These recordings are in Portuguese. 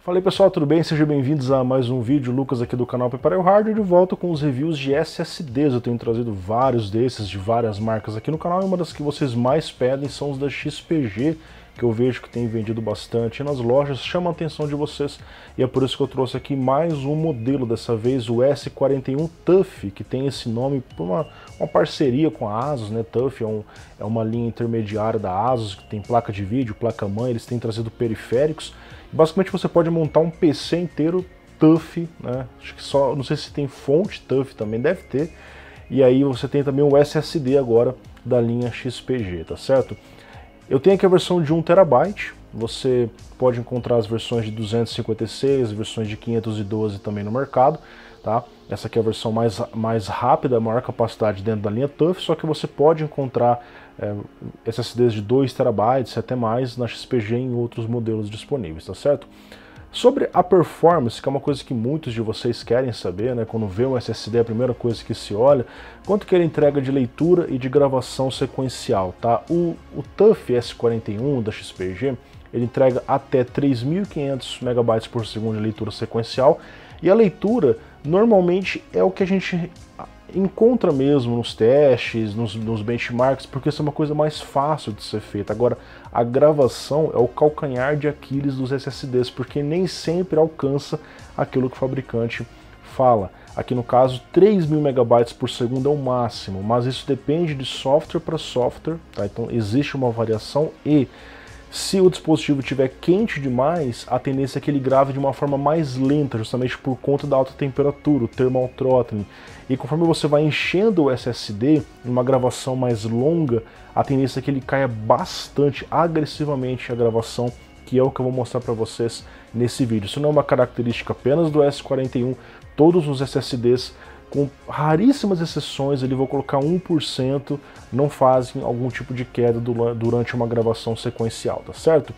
Fala aí pessoal, tudo bem? Sejam bem-vindos a mais um vídeo. Lucas aqui do canal Prepare o Hardware, de volta com os reviews de SSDs. Eu tenho trazido vários desses, de várias marcas aqui no canal, e uma das que vocês mais pedem são os da XPG, que eu vejo que tem vendido bastante nas lojas, chama a atenção de vocês, e é por isso que eu trouxe aqui mais um modelo, dessa vez o S41 TUF, que tem esse nome por uma parceria com a ASUS, né? TUF é uma linha intermediária da ASUS, que tem placa de vídeo, placa-mãe, eles têm trazido periféricos. Basicamente você pode montar um PC inteiro TUF, né? Acho que só, não sei se tem fonte TUF também, deve ter. E aí você tem também o SSD agora da linha XPG, tá certo? Eu tenho aqui a versão de 1 TB, você pode encontrar as versões de 256, versões de 512 também no mercado, tá? Essa aqui é a versão mais rápida, maior capacidade dentro da linha TUF, só que você pode encontrar SSDs de 2 TB e até mais na XPG em outros modelos disponíveis, tá certo? Sobre a performance, que é uma coisa que muitos de vocês querem saber, né? Quando vê um SSD, a primeira coisa que se olha, quanto que ele entrega de leitura e de gravação sequencial, tá? O TUF S41 da XPG, ele entrega até 3.500 MB por segundo de leitura sequencial, e a leitura normalmente é o que a gente encontra mesmo nos testes, nos benchmarks, porque isso é uma coisa mais fácil de ser feita. Agora, a gravação é o calcanhar de Aquiles dos SSDs, porque nem sempre alcança aquilo que o fabricante fala. Aqui no caso, 3.000 MB por segundo é o máximo, mas isso depende de software para software, tá? Então existe uma variação, e se o dispositivo estiver quente demais, a tendência é que ele grave de uma forma mais lenta, justamente por conta da alta temperatura, o thermal throttling. E conforme você vai enchendo o SSD, em uma gravação mais longa, a tendência é que ele caia bastante, agressivamente a gravação, que é o que eu vou mostrar para vocês nesse vídeo. Isso não é uma característica apenas do S41, todos os SSDs, com raríssimas exceções, ele vou colocar 1%, não fazem algum tipo de queda durante uma gravação sequencial, tá certo?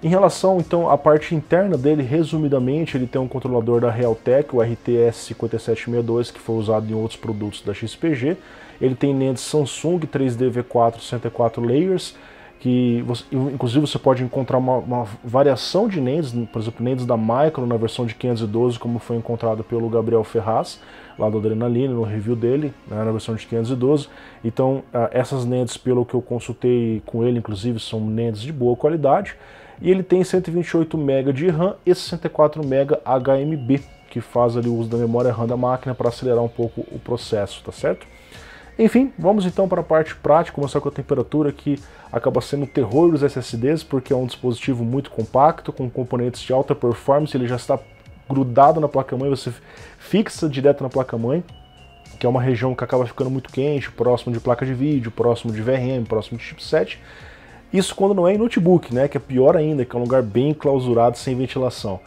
Em relação, então, à parte interna dele, resumidamente, ele tem um controlador da Realtek, o RTS5762, que foi usado em outros produtos da XPG. Ele tem NAND Samsung 3D V4 64 layers, que inclusive você pode encontrar uma variação de NANDs, por exemplo, NANDs da Micron na versão de 512, como foi encontrado pelo Gabriel Ferraz, lá do Adrenaline, no review dele, né, na versão de 512. Então, essas NANDs, pelo que eu consultei com ele, inclusive, são NANDs de boa qualidade. E ele tem 128 MB de RAM e 64 MB HMB, que faz ali o uso da memória RAM da máquina para acelerar um pouco o processo, tá certo? Enfim, vamos então para a parte prática, começar com a temperatura, que acaba sendo o terror dos SSDs, porque é um dispositivo muito compacto, com componentes de alta performance, ele já está grudado na placa-mãe, você fixa direto na placa-mãe, que é uma região que acaba ficando muito quente, próximo de placa de vídeo, próximo de VRM, próximo de chipset. Isso quando não é em notebook, né, que é pior ainda, que é um lugar bem enclausurado, sem ventilação.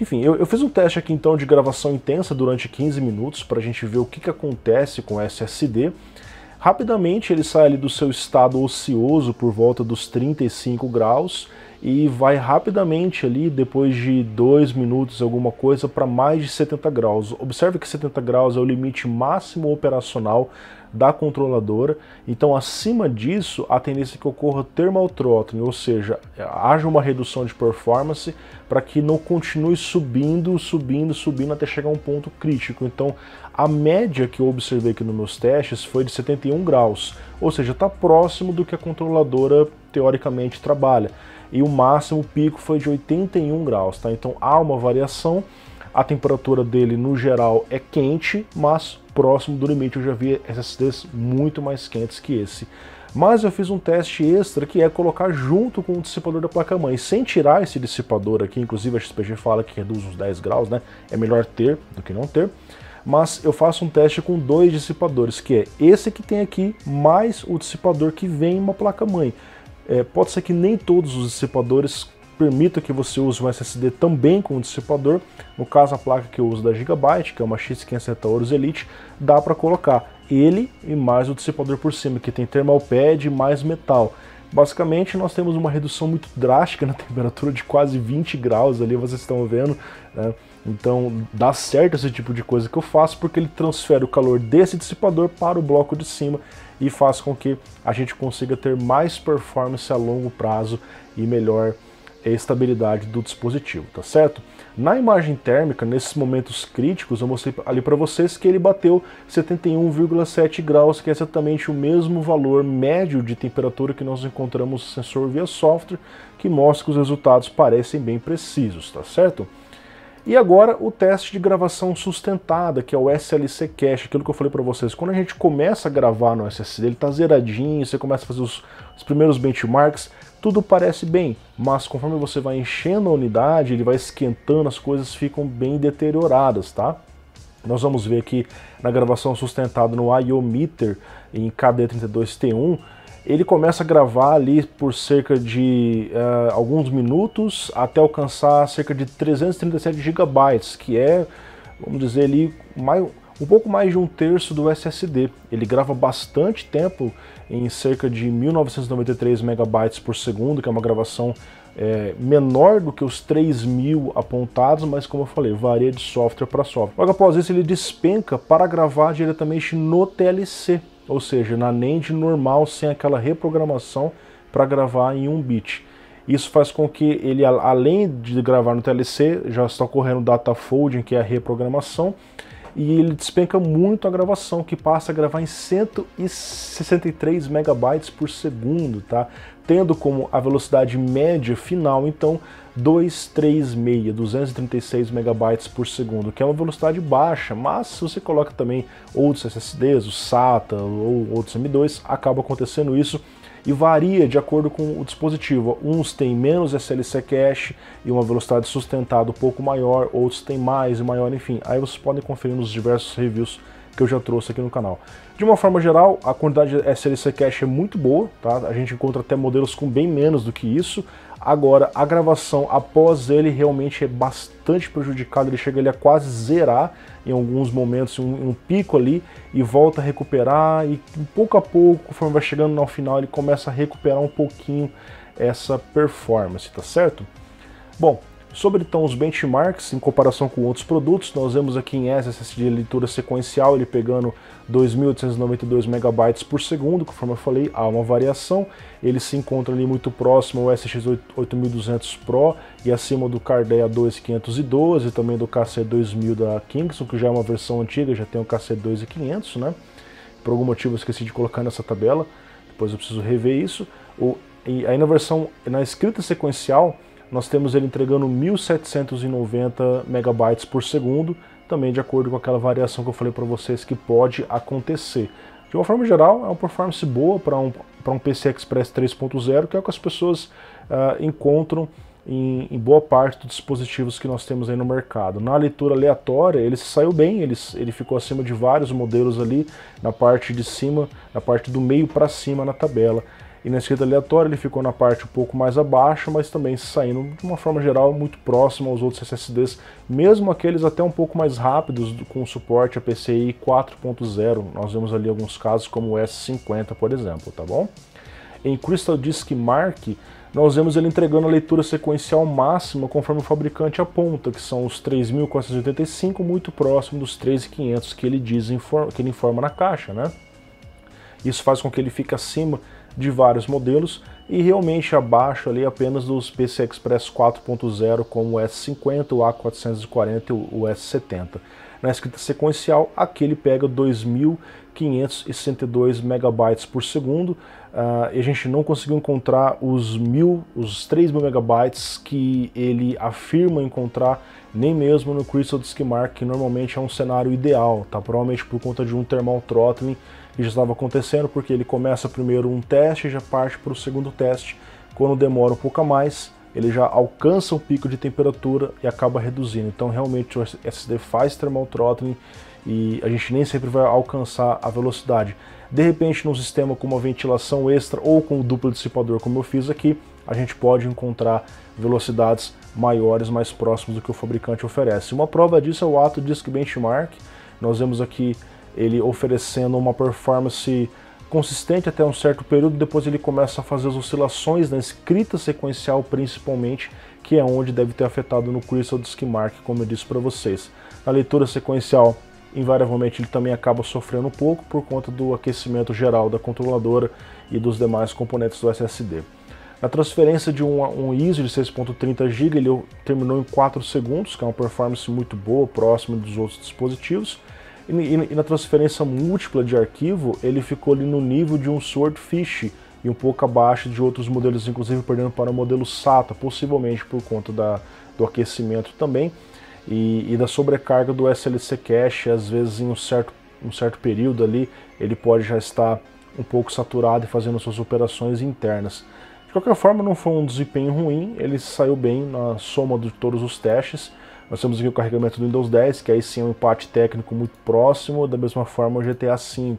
Enfim, eu fiz um teste aqui então de gravação intensa durante 15 minutos para a gente ver o que acontece com o SSD. Rapidamente ele sai ali do seu estado ocioso por volta dos 35 graus e vai rapidamente ali, depois de 2 minutos alguma coisa, para mais de 70 graus. Observe que 70 graus é o limite máximo operacional da controladora, então acima disso a tendência é que ocorra thermal throttling, ou seja, haja uma redução de performance para que não continue subindo até chegar a um ponto crítico. Então a média que eu observei aqui nos meus testes foi de 71 graus, ou seja, está próximo do que a controladora teoricamente trabalha, e o máximo pico foi de 81 graus, tá? Então há uma variação. A temperatura dele, no geral, é quente, mas próximo do limite. Eu já vi SSDs muito mais quentes que esse. Mas eu fiz um teste extra, que é colocar junto com o dissipador da placa-mãe, sem tirar esse dissipador aqui. Inclusive a XPG fala que reduz uns 10 graus, né? É melhor ter do que não ter. Mas eu faço um teste com 2 dissipadores, que é esse que tem aqui, mais o dissipador que vem em uma placa-mãe. Pode ser que nem todos os dissipadores permita que você use um SSD também com o dissipador. No caso, a placa que eu uso da Gigabyte, que é uma X570 Aorus Elite, dá para colocar ele e mais o dissipador por cima, que tem thermal pad e mais metal. Basicamente, nós temos uma redução muito drástica na temperatura de quase 20 graus ali, vocês estão vendo, né? Então dá certo esse tipo de coisa que eu faço, porque ele transfere o calor desse dissipador para o bloco de cima e faz com que a gente consiga ter mais performance a longo prazo e melhor estabilidade do dispositivo, tá certo? Na imagem térmica, nesses momentos críticos, eu mostrei ali para vocês que ele bateu 71,7 graus, que é exatamente o mesmo valor médio de temperatura que nós encontramos no sensor via software, que mostra que os resultados parecem bem precisos, tá certo? E agora o teste de gravação sustentada, que é o SLC Cache, aquilo que eu falei para vocês. Quando a gente começa a gravar no SSD, ele está zeradinho, você começa a fazer os primeiros benchmarks, tudo parece bem, mas conforme você vai enchendo a unidade, ele vai esquentando, as coisas ficam bem deterioradas, tá? Nós vamos ver aqui na gravação sustentada no Iometer em KD32T1, ele começa a gravar ali por cerca de alguns minutos até alcançar cerca de 337 GB, que é, vamos dizer ali, um pouco mais de um terço do SSD. Ele grava bastante tempo em cerca de 1993 megabytes por segundo, que é uma gravação menor do que os 3000 apontados, mas como eu falei, varia de software para software. Logo após isso ele despenca para gravar diretamente no TLC, ou seja, na NAND normal, sem aquela reprogramação para gravar em 1 bit. Isso faz com que ele, além de gravar no TLC, já está ocorrendo data folding, que é a reprogramação, e ele despenca muito a gravação, que passa a gravar em 163 megabytes por segundo, tá? Tendo como a velocidade média final, então, 236 megabytes por segundo, que é uma velocidade baixa, mas se você coloca também outros SSDs, o SATA ou outros M2, acaba acontecendo isso e varia de acordo com o dispositivo. Uns têm menos SLC Cache e uma velocidade sustentada um pouco maior, outros têm mais e maior, enfim. Aí vocês podem conferir nos diversos reviews que eu já trouxe aqui no canal. De uma forma geral, a quantidade de SLC Cache é muito boa, tá? A gente encontra até modelos com bem menos do que isso. Agora, a gravação após ele realmente é bastante prejudicada, ele chega ali a quase zerar em alguns momentos, um pico ali, e volta a recuperar, e pouco a pouco, conforme vai chegando no final, ele começa a recuperar um pouquinho essa performance, tá certo? Bom, sobre então os benchmarks em comparação com outros produtos, nós vemos aqui em SSD de leitura sequencial, ele pegando 2.892 megabytes por segundo, conforme eu falei, há uma variação, ele se encontra ali muito próximo ao SX 8200 Pro e acima do Cardea 2512 e também do KC2000 da Kingston, que já é uma versão antiga, já tem o KC2500, né? Por algum motivo eu esqueci de colocar nessa tabela, depois eu preciso rever isso. E aí na escrita sequencial, nós temos ele entregando 1.790 megabytes por segundo, também de acordo com aquela variação que eu falei para vocês que pode acontecer. De uma forma geral, é uma performance boa para um PCI Express 3.0, que é o que as pessoas encontram em boa parte dos dispositivos que nós temos aí no mercado. Na leitura aleatória, ele se saiu bem, ele ficou acima de vários modelos ali, na parte de cima, na parte do meio para cima na tabela. E na escrita aleatória ele ficou na parte um pouco mais abaixo, mas também saindo de uma forma geral muito próximo aos outros SSDs, mesmo aqueles até um pouco mais rápidos, com suporte a PCI 4.0. Nós vemos ali alguns casos como o S50, por exemplo, tá bom? Em Crystal Disk Mark, nós vemos ele entregando a leitura sequencial máxima conforme o fabricante aponta, que são os 3.485, muito próximo dos 3.500 que ele que ele informa na caixa, né? Isso faz com que ele fique acima de vários modelos e realmente abaixo ali apenas dos PCI Express 4.0 como o S50, o A440 e o S70. Na escrita sequencial, aqui ele pega 2.562 megabytes por segundo e a gente não conseguiu encontrar os 3.000 megabytes que ele afirma encontrar nem mesmo no Crystal Disk Mark, que normalmente é um cenário ideal, tá? Provavelmente por conta de um thermal throttling que já estava acontecendo, porque ele começa primeiro um teste e já parte para o segundo teste. Quando demora um pouco a mais, ele já alcança um pico de temperatura e acaba reduzindo. Então realmente o SSD faz thermal throttling e a gente nem sempre vai alcançar a velocidade. De repente, num sistema com uma ventilação extra ou com o duplo dissipador, como eu fiz aqui, a gente pode encontrar velocidades maiores, mais próximas do que o fabricante oferece. Uma prova disso é o AtoDisk Benchmark. Nós vemos aqui ele oferecendo uma performance consistente até um certo período, depois ele começa a fazer as oscilações na escrita sequencial principalmente, que é onde deve ter afetado no Crystal Disk Mark, como eu disse para vocês. Na leitura sequencial, invariavelmente ele também acaba sofrendo um pouco por conta do aquecimento geral da controladora e dos demais componentes do SSD. Na transferência de um ISO de 6.30 GB, ele terminou em 4 segundos, que é uma performance muito boa, próxima dos outros dispositivos. E na transferência múltipla de arquivo, ele ficou ali no nível de um Swordfish e um pouco abaixo de outros modelos, inclusive perdendo para o modelo SATA, possivelmente por conta do aquecimento também e da sobrecarga do SLC Cache. Às vezes em um certo período ali ele pode já estar um pouco saturado e fazendo suas operações internas. De qualquer forma, não foi um desempenho ruim, ele saiu bem na soma de todos os testes. Nós temos aqui o carregamento do Windows 10, que aí sim é um empate técnico muito próximo, da mesma forma o GTA V.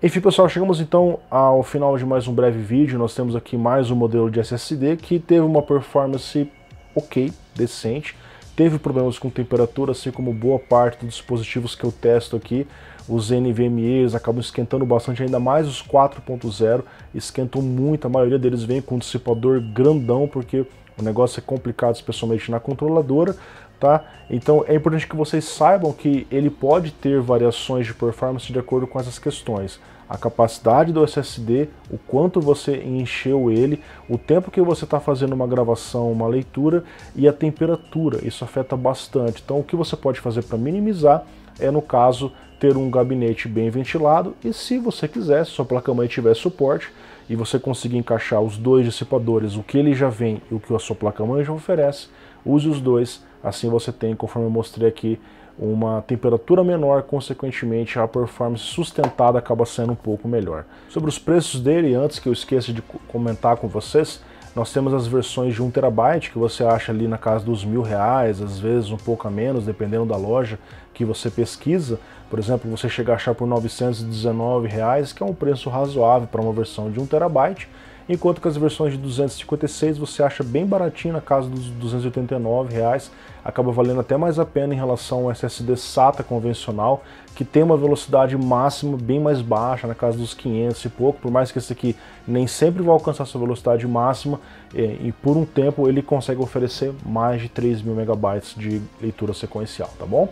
Enfim, pessoal, chegamos então ao final de mais um breve vídeo. Nós temos aqui mais um modelo de SSD que teve uma performance ok, decente. Teve problemas com temperatura, assim como boa parte dos dispositivos que eu testo aqui. Os NVMe acabam esquentando bastante, ainda mais os 4.0, esquentam muito, a maioria deles vem com um dissipador grandão, porque o negócio é complicado, especialmente na controladora, tá? Então é importante que vocês saibam que ele pode ter variações de performance de acordo com essas questões. A capacidade do SSD, o quanto você encheu ele, o tempo que você está fazendo uma gravação, uma leitura e a temperatura, isso afeta bastante. Então o que você pode fazer para minimizar é, no caso, ter um gabinete bem ventilado e, se você quiser, se sua placa-mãe tiver suporte e você conseguir encaixar os dois dissipadores, o que ele já vem e o que a sua placa-mãe já oferece, use os dois, assim você tem, conforme eu mostrei aqui, uma temperatura menor, consequentemente a performance sustentada acaba sendo um pouco melhor. Sobre os preços dele, antes que eu esqueça de comentar com vocês, nós temos as versões de 1 TB que você acha ali na casa dos R$1.000, às vezes um pouco a menos, dependendo da loja que você pesquisa. Por exemplo, você chega a achar por R$919, que é um preço razoável para uma versão de 1 TB, enquanto que as versões de 256 você acha bem baratinho, na casa dos R$289, acaba valendo até mais a pena em relação ao SSD SATA convencional, que tem uma velocidade máxima bem mais baixa, na casa dos 500 e pouco, por mais que esse aqui nem sempre vai alcançar sua velocidade máxima, e por um tempo ele consegue oferecer mais de 3.000 MB de leitura sequencial, tá bom?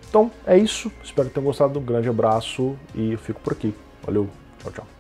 Então é isso, espero que tenham gostado, um grande abraço e eu fico por aqui. Valeu, tchau, tchau.